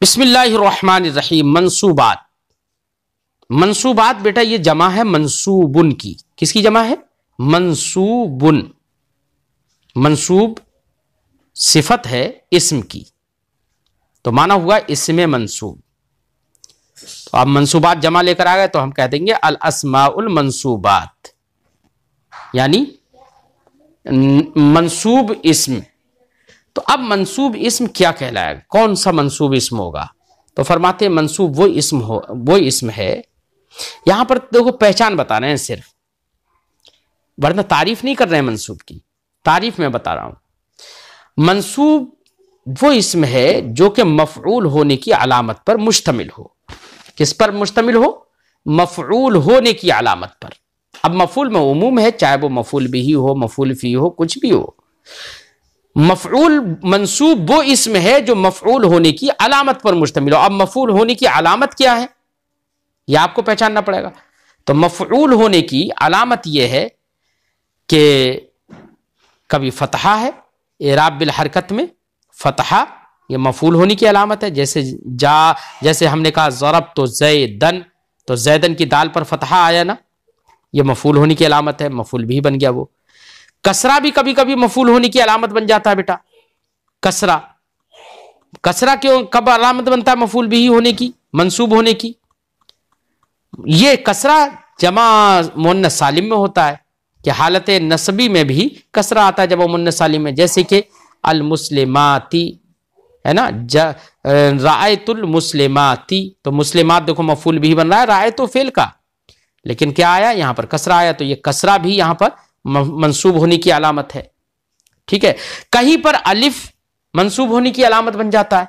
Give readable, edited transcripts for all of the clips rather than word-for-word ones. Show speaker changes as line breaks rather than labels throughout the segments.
बिस्मिल्लाहिर्रहमानिर्रहीम। मंसूबात। मंसूबात बेटा ये जमा है मंसूबुन की। किसकी जमा है? मंसूबुन। मंसूब सिफत है इस्म की, तो माना हुआ इस्म मंसूब। तो अब मंसूबात जमा लेकर आ गए तो हम कह देंगे अल अस्माउल मंसूबात, यानी मंसूब इस्म। तो अब मंसूब इस्म क्या कहलाएगा? कौन सा मंसूब इस्म होगा? तो फरमाते हैं मंसूब वो इस्म है। यहां पर देखो पहचान बता रहे हैं सिर्फ, वरना तारीफ नहीं कर रहे हैं मंसूब की, तारीफ में बता रहा हूं। मंसूब वो इस्म है जो कि मफऊल होने की अलामत पर मुश्तमिल हो। किस पर मुश्तमिल हो? मफऊल होने की अलामत पर। अब मफूल में उमूम है, चाहे वो मफूल बिही हो, मफूल फी हो, कुछ भी हो। मफऊल मंसूब वो इस्म है जो मफऊल होने की अलामत पर मुश्तमिल हो। अब मफऊल होने की अलामत क्या है यह आपको पहचानना पड़ेगा। तो मफऊल होने की अलामत यह है कि कभी फतहा है, इराब बिल हरकत में फतहा यह मफऊल होने की अलामत है। जैसे हमने कहा ज़रब तो ज़ैदन, तो ज़ैदन की दाल पर फतहा आया ना, यह मफऊल होने की अलामत है, मफऊल भी बन गया वो। कसरा भी कभी कभी मफूल होने की अलामत बन जाता है बेटा। कसरा, कसरा क्यों कब अलामत बनता है? मफूल भी होने की, मंसूब होने की। ये कसरा जमा मुन्नस सालिम में होता है कि हालत नसबी में भी कसरा आता है जमा मुन्नस सालिम में। जैसे कि अल मुस्लिमाती है ना, रायतुल मुस्लिमाती, तो मुस्लिमात देखो मफूल भी बन रहा है राय तो फेल का, लेकिन क्या आया यहां पर? कसरा आया। तो ये कसरा भी यहां पर मंसूब होने की अलामत है। ठीक है। कहीं पर अलिफ मंसूब होने की अलामत बन जाता है।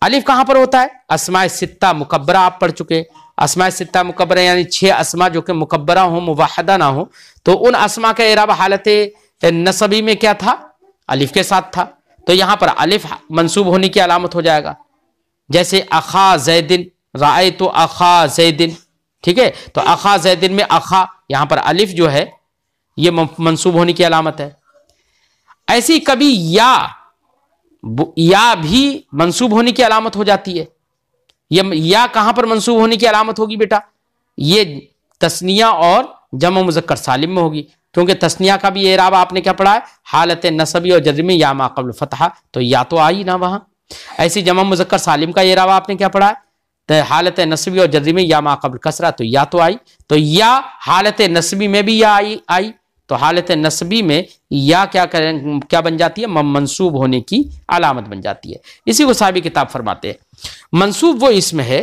अलिफ कहां पर होता है? अस्माए सित्ता मुकब्बरा आप पढ़ चुके। अस्माए सित्ता मुकब्बरा यानी 6 अस्मा जो कि मुकब्बरा हो, मुवाहदा ना हो, तो उन अस्मा का इराब हालत नसबी में क्या था? अलिफ के साथ था। तो यहां पर अलिफ मंसूब होने की अलामत हो जाएगा। जैसे अखा जैदिन, राय तो अखा जैदिन। ठीक है। तो अखा जैदिन में अखा, यहां पर अलिफ जो है ये मंसूब होने की अलामत है। ऐसी कभी या भी मंसूब होने की अलामत हो जाती है। या कहां पर मंसूब होने की अलामत होगी बेटा? ये तस्निया और जमा मुज़क्कर सालिम में होगी, क्योंकि तस्निया का भी एराब आपने क्या पढ़ा है? हालत नसबी और जर्र में या मा क़ब्ल फतहा, तो या तो आई ना वहां। ऐसी जमा मुज़क्कर सालिम का एराब आपने क्या पढ़ा है? तो हालत नसबी और जर्र में या मा क़ब्ल कसरा, तो या तो आई। तो या हालत नसबी में भी या आई, तो हालत नसबी में या क्या बन जाती है? मंसूब होने की अलामत बन जाती है। इसी को साहिब किताब फरमाते हैं मंसूब वो इस्म है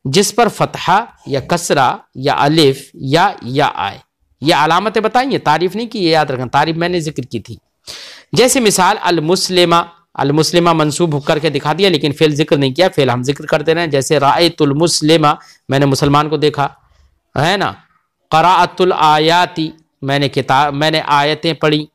जिस पर फतहा या कसरा या अलिफ या आए। ये अलामतें बताएंगे, तारीफ नहीं की, ये याद रखना, तारीफ मैंने जिक्र की थी। जैसे मिसाल अल मुस्लिमा, अल मुस्लिमा मंसूब करके दिखा दिया, लेकिन फेल जिक्र नहीं किया, फेल हम जिक्र करते रहे। जैसे रायतुल मुस्लिमा, मैंने मुसलमान को देखा, है ना। क़राअतुल आयाती, मैंने आयतें पढ़ी,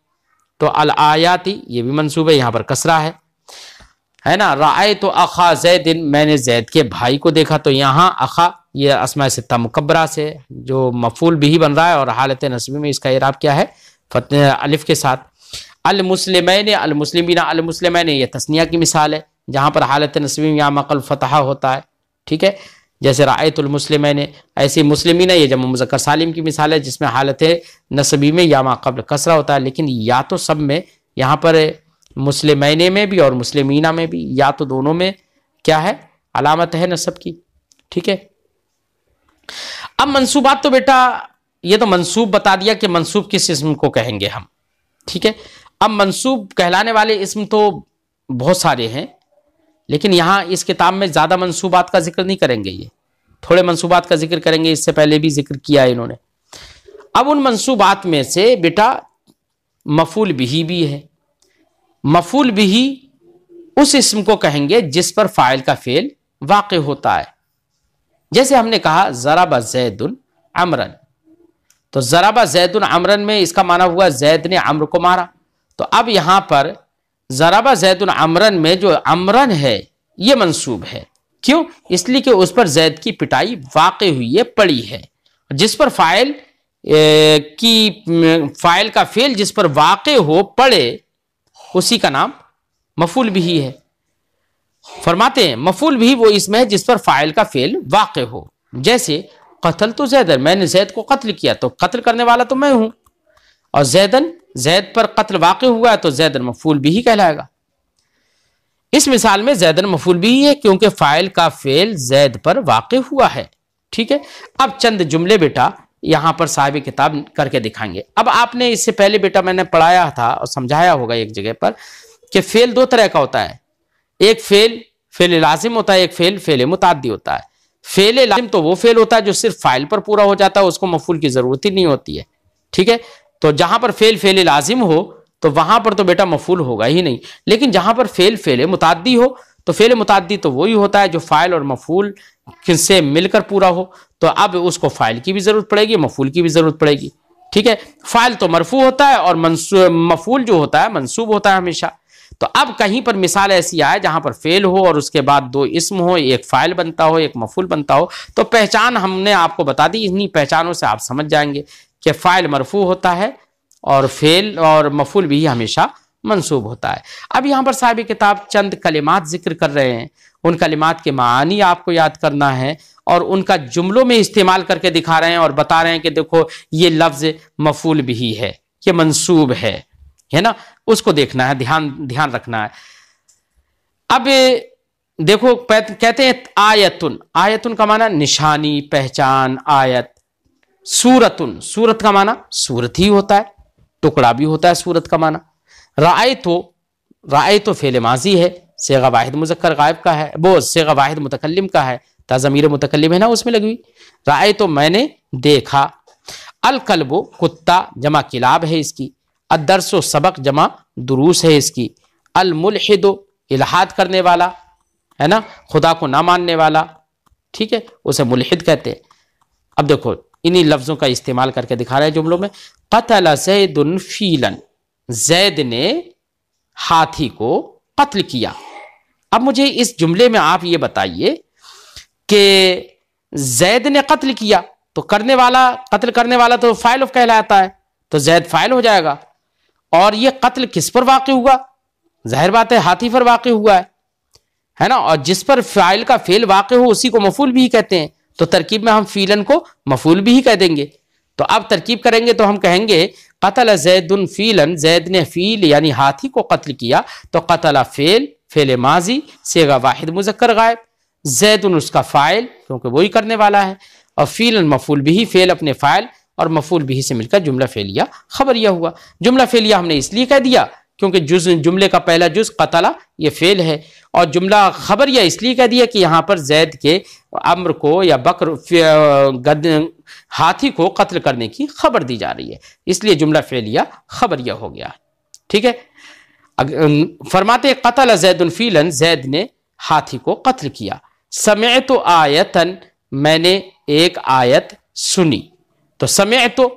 तो अल आयाती ये भी मंसूब है, यहां पर कसरा है ना। राय तो अखा जैदिन, मैंने जैद के भाई को देखा, तो यहां अखा ये अस्माए सित्ता मुकब्बरा से जो मफूल भी बन रहा है, और हालत नस्बी में इसका इराब क्या है? अलिफ के साथ। अल मुस्लिमैन अल मुस्लिमीना, अल मुस्लिमैन ये तस्निया की मिसाल है जहां पर हालत नस्बी में या मक़ल फतहा होता है। ठीक है। जैसे रायतुल मुस्लिमैन, ऐसे मुस्लिमीन ये जमा मुज़क्कर सालिम की मिसाल है जिसमें हालत नसबी में या मा क़ब्ल कसरा होता है। लेकिन या तो सब में, यहाँ पर मुस्लिमैने में भी और मुस्लिमीना में भी, या तो दोनों में क्या है? अलामत है नसब की। ठीक है। अब मंसूबात तो बेटा ये तो मंसूब बता दिया कि मंसूब किस इस्म को कहेंगे हम। ठीक है। अब मंसूब कहलाने वाले इस्म तो बहुत सारे हैं, लेकिन यहां इस किताब में ज्यादा मंसूबात का जिक्र नहीं करेंगे, ये थोड़े मंसूबात का जिक्र करेंगे। इससे पहले भी जिक्र किया है इन्होंने। अब उन मंसूबात में से बेटा मफूल बिही भी है। मफूल बिही उस इस्म को कहेंगे जिस पर फाइल का फेल वाक़े होता है। जैसे हमने कहा ज़रबा ज़ैदुन अमरन, तो ज़रबा ज़ैदुन अमरन में इसका माना हुआ जैद ने अम्र को मारा। तो अब यहां पर ज़रबा ज़ैदुन अमरन में जो अमरन है ये मंसूब है। क्यों? इसलिए कि उस पर जैद की पिटाई वाक़े हुई है, पड़ी है। जिस पर फाइल का फेल जिस पर वाक़े हो, पड़े, उसी का नाम मफूल बिही है। फरमाते हैं मफूल भी वो इसमें है जिस पर फाइल का फेल वाक़ हो। जैसे कत्ल तो जैदन, मैंने जैद को कत्ल किया तो कत्ल करने वाला तो मैं हूं, और जैदन, जैद पर कत्ल वाक़ हुआ है तो जैदन मफूल भी ही कहलाएगा। इस मिसाल में जैदन मफूल भी है क्योंकि फाइल का फेल जैद पर वाक़ हुआ है। ठीक है, अब चंद जुमले बेटा यहां पर साहिब किताब करके दिखाएंगे। अब आपने इससे पहले बेटा मैंने पढ़ाया था और समझाया होगा एक जगह पर कि फेल दो तरह का होता है, एक फेल लाजिम होता है, एक फेल मुताद्दी होता है। फेल लाजिम तो वो फेल होता है जो सिर्फ फाइल पर पूरा हो जाता है, उसको मफूल की जरूरत ही नहीं होती है। ठीक है, तो जहां पर फेल लाजिम हो तो वहां पर तो बेटा मफूल होगा ही नहीं। लेकिन जहां पर फेल मुताद्दी हो तो फेल मुताद्दी तो वही होता है जो फाइल और मफूल से मिलकर पूरा हो। तो अब उसको फाइल की भी जरूरत पड़ेगी, मफूल की भी जरूरत पड़ेगी। ठीक है, फाइल तो मरफू होता है और मफूल जो होता है मंसूब होता है हमेशा। तो अब कहीं पर मिसाल ऐसी आए जहां पर फेल हो और उसके बाद दो इस्म हो, एक फाइल बनता हो, एक मफूल बनता हो, तो पहचान हमने आपको बता दी। इन्हीं पहचानों से आप समझ जाएंगे कि फाइल मरफू होता है और फेल और मफूल भी हमेशा मंसूब होता है। अब यहां पर साहिब किताब चंद कलिमात जिक्र कर रहे हैं, उन कलिमात के मानी आपको याद करना है और उनका जुमलों में इस्तेमाल करके दिखा रहे हैं और बता रहे हैं कि देखो ये लफ्ज मफूल भी है, ये मंसूब है ना, उसको देखना है, ध्यान रखना है। अब देखो कहते हैं आयतुन, आयतुन का माना निशानी, पहचान, आयत। सूरतुन, सूरत का माना सूरत ही होता है, टुकड़ा भी होता है सूरत का माना। राय तो फेल माजी है, सेगा वाहिद मुज़क्कर गायब का है, वो सेगा वाहिद मुतकल्लिम का है, ज़मीर मुतकल्लिम है ना उसमें लगी हुई। राय तो मैंने देखा। अल कल्बो कुत्ता जमा किलाब है इसकी। अदरसो सबक जमा दुरूस है इसकी। अल मुल्हिदो इल्हाद करने वाला है ना, खुदा को ना मानने वाला, ठीक है, उसे मुल्हिद कहते हैं। अब देखो इन्हीं लफ्जों का इस्तेमाल करके दिखा रहे हैं जुमलों में। क़तल ज़ैदुन फ़ीलन, जैद ने हाथी को कत्ल किया। अब मुझे इस जुमले में आप ये बताइए कि जैद ने कत्ल किया तो करने वाला, कत्ल करने वाला तो फाइल कहलाता है, तो जैद फाइल हो जाएगा। और ये कत्ल किस पर वाक़ हुआ? जाहिर बात है हाथी पर वाक़ हुआ है ना, और जिस पर फाइल का फेल वाक़ हो उसी को मफूल भी कहते हैं। तो तरकीब में हम फीलन को मफूल भी कह देंगे। तो अब तरकीब करेंगे तो हम कहेंगे कतल ज़ैदुन फ़ीलन, जैद ने फ़ील यानी हाथी को कत्ल किया। तो कतला फेल माजी, सेगा वाहिद मुज़क्कर गायब, ज़ैदुन उसका फ़ाइल क्योंकि वही करने वाला है, और फ़ीलन मफूल भी, फेल अपने फ़ाइल और मफूल भी से मिलकर जुमला फेलिया खबरिया हुआ। जुमला फेलिया हमने इसलिए कह दिया क्योंकि जुमले का पहला जुज कतला ये फेल है, और जुमला खबरिया इसलिए कह दिया कि यहाँ पर जैद के अम्र को या बकर हाथी को कत्ल करने की खबर दी जा रही है, इसलिए जुमला फेलिया खबरिया हो गया। ठीक है, फरमाते कतल ज़ैदुन फ़ीलन, जैद ने हाथी को कत्ल किया। समिअतु आयतन, मैंने एक आयत सुनी। तो समिअतु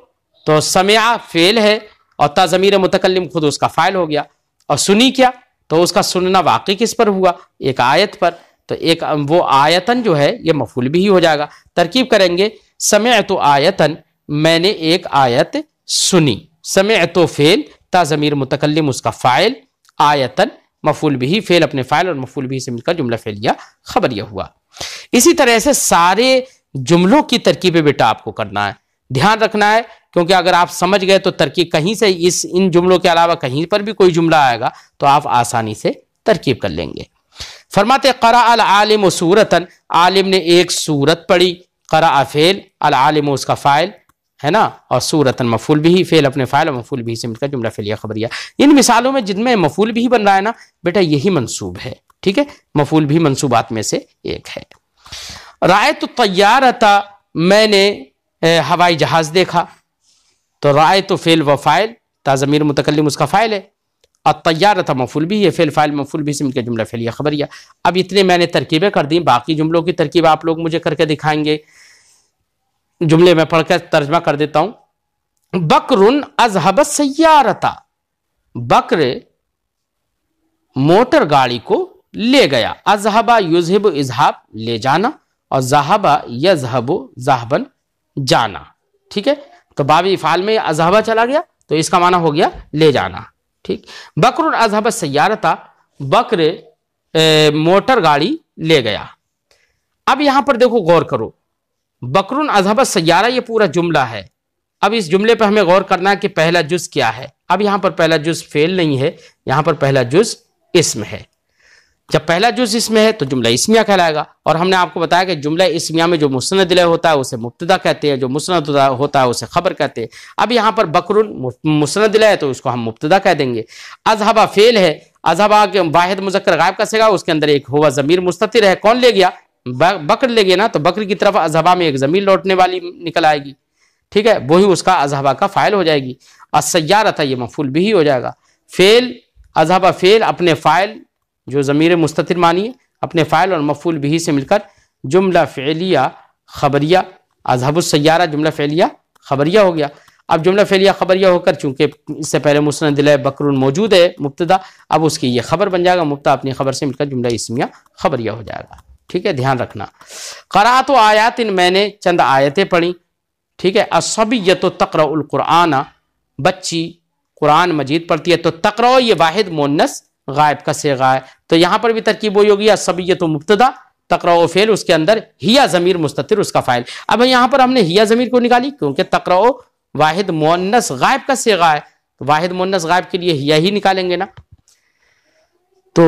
तो समिआ फेल है और ता ज़मीर मुतकल्लिम खुद उसका फाइल हो गया, और सुनी क्या, तो उसका सुनना वाक़ई किस पर हुआ? एक आयत पर। तो एक वो आयतन जो है ये मफूल भी हो जाएगा। तरकीब करेंगे समिअतु आयतन, मैंने एक आयत सुनी। समिअतु फेल, ता ज़मीर मुतकल्लिम उसका फाइल, आयतन मफूल भी, फेल अपने फाइल और मफूल भी से मिलकर जुमला फेलिया खबरिया हुआ। इसी तरह से सारे जुमलों की तरकीबें बेटा आपको करना है, ध्यान रखना है, क्योंकि अगर आप समझ गए तो तरकीब कहीं से इन जुमलों के अलावा कहीं पर भी कोई जुमला आएगा तो आप आसानी से तरकीब कर लेंगे। फरमाते क़रा अल आलिम सूरतन, आलिम ने एक सूरत पढ़ी। क़रा फेल, अल आलिम उसका फाइल है ना, और सूरतन मफूल भी, फेल अपने फाइल और मफूल भी से मिलकर जुमला फेलिया खबरिया। इन मिसालों में जिनमें मफूल भी बन रहा है ना बेटा, यही मंसूब है। ठीक है, मफूल भी मंसूबात में से एक है। रायतु तय्यारता, मैंने हवाई जहाज देखा। तो रायतु फेल व फाइल, ता ज़मीर मुतकल्लिम उसका फाइल है, और तय्यारता मफूल भी है, फेल फाइल मफूल भी से मिलकर जुमला फेलिया खबरिया। अब इतने मैंने तरकीबें कर दी, बाकी जुमलों की तरकीब आप लोग मुझे करके दिखाएंगे। जुमले में पढ़कर तर्जमा कर देता हूं। बकरुन अज़हब सय्यारता, बकर मोटर गाड़ी को ले गया। अज़हबा युज़हिबु इज़हाब ले जाना, और ज़हबा यज़हबु ज़हबन जाना। ठीक है, तो बाबी इफ़ाल में अज़हबा चला गया तो इसका माना हो गया ले जाना। ठीक, बकरुन अज़हब सय्यारता, बकर मोटर गाड़ी ले गया। अब यहां पर देखो, गौर करो, बकरुन अज़हब सय्यारा, ये पूरा जुमला है। अब इस जुमले पर हमें गौर करना है कि पहला जुज क्या है। अब यहां पर पहला जुज फेल नहीं है, यहां पर पहला जुज इस्म है। जब पहला जुज इसमें है तो जुमला इस्मिया कहलाएगा। और हमने आपको बताया कि जुमला इस्मिया में जो मुस्नद इलैह होता है उसे मुब्तदा कहते हैं, जो मुस्नद होता है उसे खबर कहते हैं। अब यहाँ पर बकरुन मुस्नद इलैह है तो उसको हम मुब्तदा कह देंगे। अज़हबा फेल है, अज़हबा के वाहिद मुज़क्कर गायब का सिगा, उसके अंदर एक हुआ ज़मीर मुस्ततिर है। कौन ले गया? बकर ले गया ना, तो बकर की तरफ अज़हबा में एक ज़मीर लौटने वाली निकल आएगी, ठीक है, वही उसका अज़हबा का फ़ाइल हो जाएगी। अस्सय्यारा था, ये मफ़ूल बिही हो जाएगा। फेल अज़हबा फेल अपने फ़ाइल जो ज़मीर मुस्ततिर मानिए, अपने फ़ाइल और मफ़ूल बिही से मिलकर जुमला फ़िलिया खबरिया, अज़हबुस सय्यारा जुमला फ़िलिया खबरिया हो गया। अब जुमला फ़िलिया खबरिया होकर, चूंकि इससे पहले मुस्नद इलैह बकरुन मौजूद है मुब्तदा, अब उसकी ये खबर बन जाएगा। मुब्तदा अपनी खबर से मिलकर जुमला इस्मिया खबरिया हो जाएगा, ठीक है, ध्यान रखना। क़राअतु आयातिन, मैंने चंद आयतें पढ़ी, ठीक है। अस्सबिय्यतु तक़रउल क़ुरआन, बच्ची कुरान मजीद पढ़ती है। तो तक़रउ ये वाहिद मुअन्नस गायब का सिगा है, तो यहां पर भी तरकीब वही होगी, अस्सबिय्यतु मुब्तदा तक़रउ फेल, उसके अंदर हिया ज़मीर मुस्ततिर उसका फ़ाइल। अब यहां पर हमने हिया ज़मीर को निकाली क्योंकि तक़रउ वाहिद मुअन्नस गायब का सिगा है, तो वाहिद मुअन्नस गायब के लिए हिया ही निकालेंगे ना। तो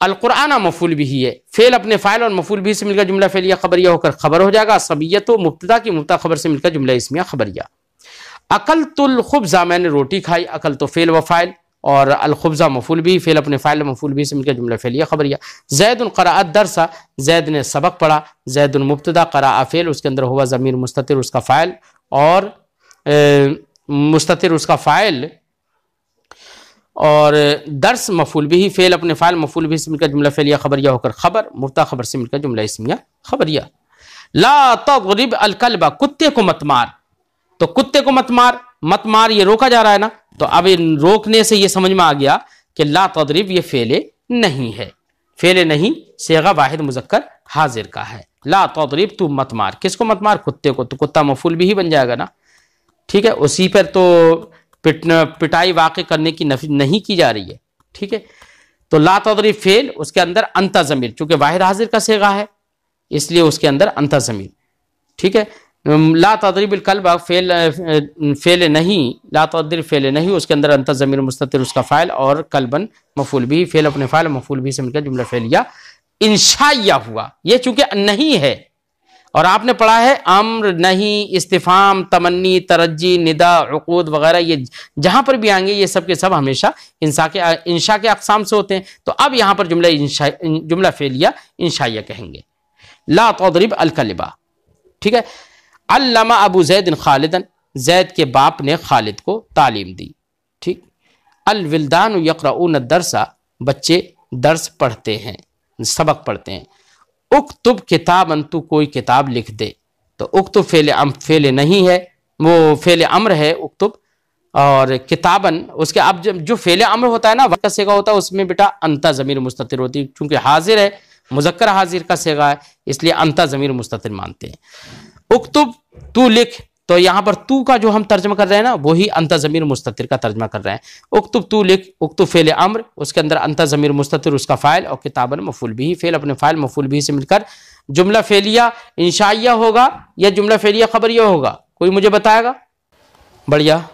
अल कुरान मफूल भी है, फेल अपने फ़ाइल और मफूल भी से मिलकर जुमला फेलिया खबरिया होकर खबर हो जाएगा। सबियत मुब्तदा की मुब्तदा खबर से मिलकर जुमला इस्मिया खबरिया। अकल तुल खुब्ज़ा, मैंने रोटी खाई, अकल तो फेल व फ़ाइल और अल खुब्ज़ा मफूल भी, फेल अपने फ़ाइल मफूल भी से मिलकर जुमला फेलिया खबरिया। ज़ैदुन क़राअत दरसा, ज़ैद ने सबक पढ़ा, ज़ैदुन मुब्तदा क़राअ फेल, उसके अंदर हुआ ज़मीर मुस्ततिर उसका फ़ाइल और मुस्ततिर उसका फ़ाइल और दर्स मफूल भी, फेल अपने फ़ाइल मफूल भी से मिलकर जुमला फेलिया खबरिया होकर खबर, मुब्तदा खबर से मिलकर जुमला इस्मिया खबरिया। ला तज़रिब अल कल्बा, कुत्ते को मत मार, तो कुत्ते को मत मार, मत मार ये रोका जा रहा है ना, तो अब इन रोकने से ये समझ में आ गया कि ला तज़रिब ये फेले नहीं है, फेले नहीं सेगा वाहिद मुज़क्कर हाजिर का है। ला तज़रिब तू मत मार, किसको मत मार? कुत्ते को, तो कुत्ता मफूल भी ही बन जाएगा ना, ठीक है। उसी पर तो पिटाई वाक़ करने की नफी नहीं की जा रही है, ठीक है। तो ला तज़रिब फेल, उसके अंदर अंता ज़मीर, चूंकि वाहिद हाजिर का सेगा है इसलिए उसके अंदर अंता ज़मीर, ठीक है। ला तज़रिब कल्ब फेल नहीं, ला तज़रिब फेल नहीं, उसके अंदर अंता ज़मीर मुस्ततिर उसका फ़ाइल और कल्बन मफूल भी, फेल अपने फ़ाइल मफूल भी से मिलकर जुमला फेलिया इंशाइया हुआ। ये चूंकि नहीं है और आपने पढ़ा है अम्र, नहीं, इस्तिफ़ाम, तमन्नी, तरज्जी, निदा, उक़ूद वगैरह, ये जहां पर भी आएंगे ये सब के सब हमेशा इंशा के अक़साम से होते हैं। तो अब यहां पर जुमला फेलिया इंशाइया कहेंगे। ला तज़रिब अल कल्बा, ठीक है। अल्लमा अबू ज़ैद खालिदन, ज़ैद के बाप ने खालिद को तालीम दी, ठीक। अल विल्दान यक़रऊन दरसा, बच्चे दर्स पढ़ते हैं, सबक पढ़ते हैं। उक्तुब किताबन, तू कोई किताब लिख दे, तो उक्तुब फेल नहीं है, वो फेल अम्र है उक्तुब, और किताबन उसके अब जो फेल अम्र होता है ना वक़्त का सेगा होता है, उसमें बेटा अंता ज़मीर मुस्ततिर होती है, चूंकि हाजिर है मुज़क्कर हाजिर का सेगा है इसलिए अंता ज़मीर मुस्ततिर मानते हैं। उक्तुब तू लिख, तो यहां पर तू का जो हम तर्जमा कर रहे हैं ना वही अंता ज़मीर मुस्ततिर का तर्जमा कर रहे हैं। उक्तुब तू लिख, उक्तुब फेल अम्र, उसके अंदर अंता ज़मीर मुस्ततिर उसका फ़ाइल और किताबन मफूल भी, फेल अपने फ़ाइल मफूल भी से मिलकर जुमला फेलिया इंशाइया होगा या जुमला फेलिया खबरिया होगा, कोई मुझे बताएगा? बढ़िया,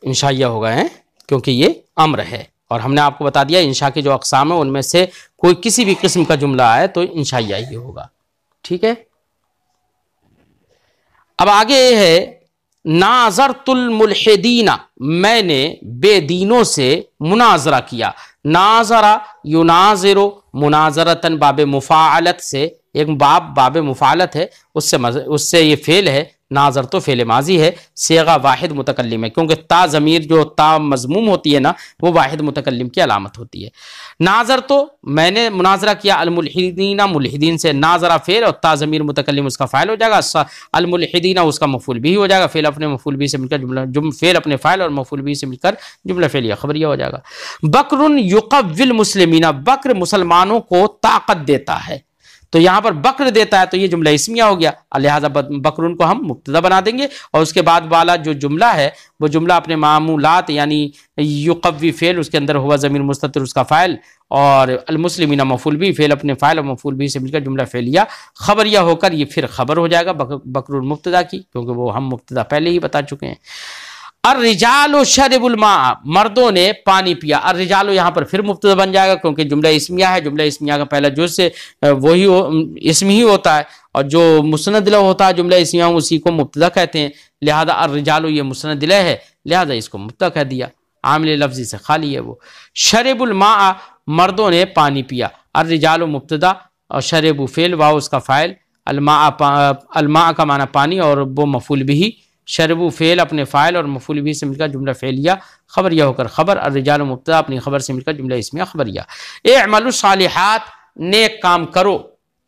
इंशाइया होगा है क्योंकि ये अम्र है और हमने आपको बता दिया इंशा के जो अक़साम है उनमें से कोई किसी भी किस्म का जुमला आए तो इंशाइया ही होगा, ठीक है। अब आगे है नाज़रतुल मुल्हिदीना, मैंने बेदीनों से मुनाजरा किया। नाजरा युनाजिरु मुनाजरतन बाबे मुफ़ाअलत से, एक बाबे मुफ़ाअलत है उससे ये फेल है। नाजर तो फेल माजी है, सेगा वाहिद मुतकल्लिम है क्योंकि ता ज़मीर जो ता मज़मूम होती है ना वो वाहिद मुतकल्लिम की अलामत होती है। नाजर तो मैंने मुनाजरा किया अल-मुल्हिदीना, मुल्हिदीन से, नाजरा फेल और ता ज़मीर मुतकल्लिम उसका फ़ाइल हो जाएगा, अल-मुल्हिदीना उसका मफूल भी हो जाएगा, फेल अपने मफूल भी से मिलकर फेल अपने फ़ाइल और मफूल भी से मिलकर जुमला फेलिया खबरिया हो जाएगा। बकरुन युक़व्विल मुस्लिमीना, बकर मुसलमानों को ताकत देता है। तो यहाँ पर बक्र देता है तो ये जुमला इस्मिया हो गया, लिहाजा बकरुन को हम मुब्तदा बना देंगे। और उसके बाद वाला जो जुमला है वो जुमला अपने मामूलात यानी युक़व्वी फ़ेल, उसके अंदर हुआ ज़मीर मुस्ततिर उसका फ़ाइल, और अलमुस्लिमीना मफ़ूल भी, फ़ेल अपने फ़ाइल और मफ़ूल भी से मिलकर जुमला फ़ेलिया खबरिया होकर ये फिर खबर हो जाएगा बकरुन मुब्तदा की, क्योंकि वो हम मुब्तदा पहले ही बता चुके हैं। अर्रिजालु शरबुल मा, मर्दों ने पानी पिया। अर्रिजालु यहाँ पर फिर मुब्तदा बन जाएगा क्योंकि जुमला इस्मिया है, जुमला इस्मिया का पहला जुज़ से वही इसमी ही होता है, और जो मुस्नद इलैह होता है जुमला इस्मिया उसी को मुब्तदा कहते हैं। लिहाजा अर्रिजालु ये मुस्नद इलैह है, लिहाजा इसको मुब्तदा कह दिया, आमिल लफ्ज़ी से खाली है वो। शरबुल मा, मर्दों ने पानी पिया। अर्रिजालु मुब्तदा और शरबु फ़ेल, वाव उसका फ़ाइल, अलमा का माना पानी और वो मफ़ूल बिही, शरबु फ़ेल अपने फ़ाइल और मफ़ूल भी से मिलकर जुमला फ़ेलिया खबरिया होकर खबर, अर्रिजालु मुब्तदा अपनी खबर से मिलकर जुमला इस्मिया खबरिया। एअमलु सालिहात, नेक काम करो,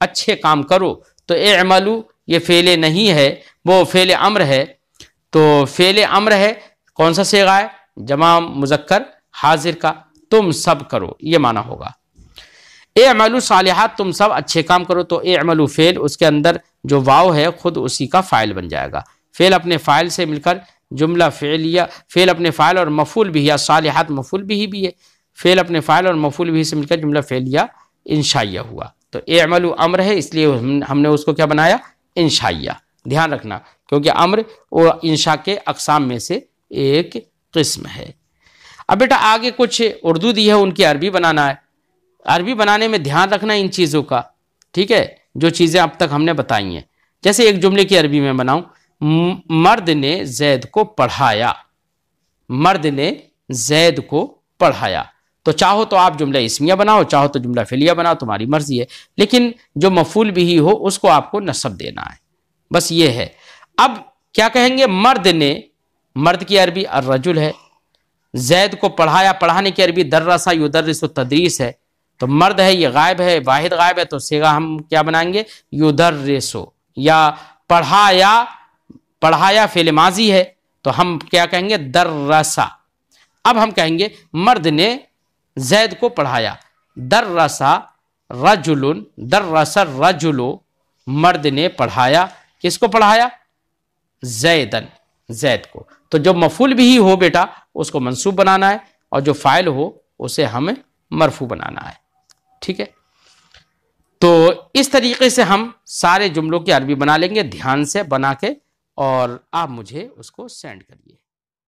अच्छे काम करो। तो एअमलु ये फ़ेल नहीं है, वो फ़ेल अम्र है। तो फ़ेल अम्र है, कौन सा सेगा है? जमा मुज़क्कर हाजिर का, तुम सब करो, ये माना होगा। एअमलु सालिहात, तुम सब अच्छे काम करो। तो एअमलु फ़ेल, उसके अंदर जो वाव है खुद उसी का फ़ाइल बन जाएगा। फ़ेल अपने फ़ाइल से मिलकर जुमला फ़ेलिया, फ़ेल अपने फ़ाइल और मफ़ूल भी, या सालिहात मफ़ूल भी है, फ़ेल अपने फ़ाइल और मफ़ूल भी से मिलकर जुमला फ़ेलिया इंशाइया हुआ। तो एअमलु अम्र है, इसलिए हमने उसको क्या बनाया? इंशाइया। ध्यान रखना, क्योंकि अम्र वो इंशा के अक़साम में से एक किस्म है। अब बेटा आगे कुछ उर्दू दी है, उनकी अरबी बनाना है। अरबी बनाने में ध्यान रखना इन चीज़ों का, ठीक है, जो चीज़ें अब तक हमने बताई हैं। जैसे एक जुमले की अरबी में बनाऊं, मर्द ने जैद को पढ़ाया, मर्द ने जैद को पढ़ाया। तो चाहो तो आप जुमला इस्मिया बनाओ, चाहो तो जुमला फ़ेलिया बनाओ, तुम्हारी मर्जी है, लेकिन जो मफ़ूल भी हो उसको आपको नस्ब देना है, बस ये है। अब क्या कहेंगे? मर्द ने, मर्द की अरबी अर्रजुल है, जैद को पढ़ाया, पढ़ाने की अरबी दर्रसा युदर्रिसु तदरीस है। तो मर्द है, ये गायब है, वाहिद गायब है, तो सेगा हम क्या बनाएंगे? युदर्रिसु। या पढ़ाया, पढ़ाया फ़ेल माजी है, तो हम क्या कहेंगे? दर्रसा। अब हम कहेंगे मर्द ने जैद को पढ़ाया, दर्रसा रजुलुन, दर्रसा रजुलु, मर्द ने पढ़ाया, किसको पढ़ाया? जैदन, जैद को। तो जो मफ़ूल भी हो बेटा उसको मंसूब बनाना है, और जो फ़ाइल हो उसे हमें मरफू बनाना है, ठीक है। तो इस तरीके से हम सारे जुमलों की अरबी बना लेंगे, ध्यान से बना के, और आप मुझे उसको सेंड करिए।